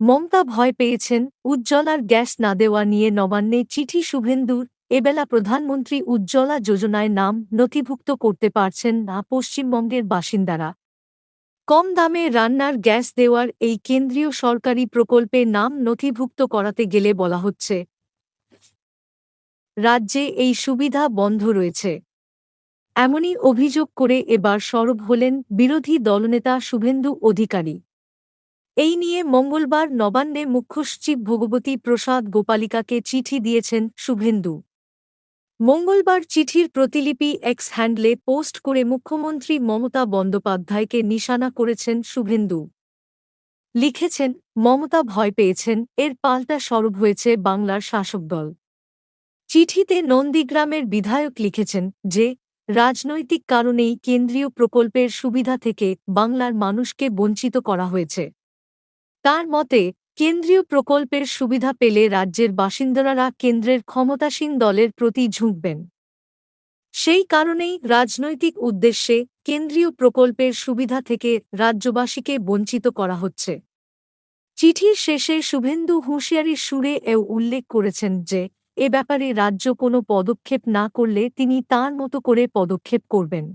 মমতা ভয় পেয়েছেন উজ্জ্বলার গ্যাস না দেওয়া নিয়ে নবান্নে চিঠি শুভেন্দুর। এবেলা প্রধানমন্ত্রী উজ্জ্বলা যোজনায় নাম নথিভুক্ত করতে পারছেন না পশ্চিমবঙ্গের বাসিন্দারা। কম দামে রান্নার গ্যাস দেওয়ার এই কেন্দ্রীয় সরকারি প্রকল্পে নাম নথিভুক্ত করাতে গেলে বলা হচ্ছে রাজ্যে এই সুবিধা বন্ধ রয়েছে। এমনই অভিযোগ করে এবার সরব হলেন বিরোধী দলনেতা শুভেন্দু অধিকারী। এই নিয়ে মঙ্গলবার নবান্নে মুখ্যসচিব ভগবতী প্রসাদ গোপালিকাকে চিঠি দিয়েছেন শুভেন্দু। মঙ্গলবার চিঠির প্রতিলিপি এক্স হ্যান্ডলে পোস্ট করে মুখ্যমন্ত্রী মমতা বন্দ্যোপাধ্যায়কে নিশানা করেছেন শুভেন্দু। লিখেছেন, মমতা ভয় পেয়েছেন, এর পাল্টা সরব হয়েছে বাংলার শাসক দল। চিঠিতে নন্দীগ্রামের বিধায়ক লিখেছেন যে রাজনৈতিক কারণেই কেন্দ্রীয় প্রকল্পের সুবিধা থেকে বাংলার মানুষকে বঞ্চিত করা হয়েছে। তার মতে, কেন্দ্রীয় প্রকল্পের সুবিধা পেলে রাজ্যের বাসিন্দারা কেন্দ্রের ক্ষমতাসীন দলের প্রতি ঝুঁকবেন। সেই কারণেই রাজনৈতিক উদ্দেশ্যে কেন্দ্রীয় প্রকল্পের সুবিধা থেকে রাজ্যবাসীকে বঞ্চিত করা হচ্ছে। চিঠির শেষে শুভেন্দু হুঁশিয়ারির সুরে এও উল্লেখ করেছেন যে এ ব্যাপারে রাজ্য কোনো পদক্ষেপ না করলে তিনি তাঁর মতো করে পদক্ষেপ করবেন।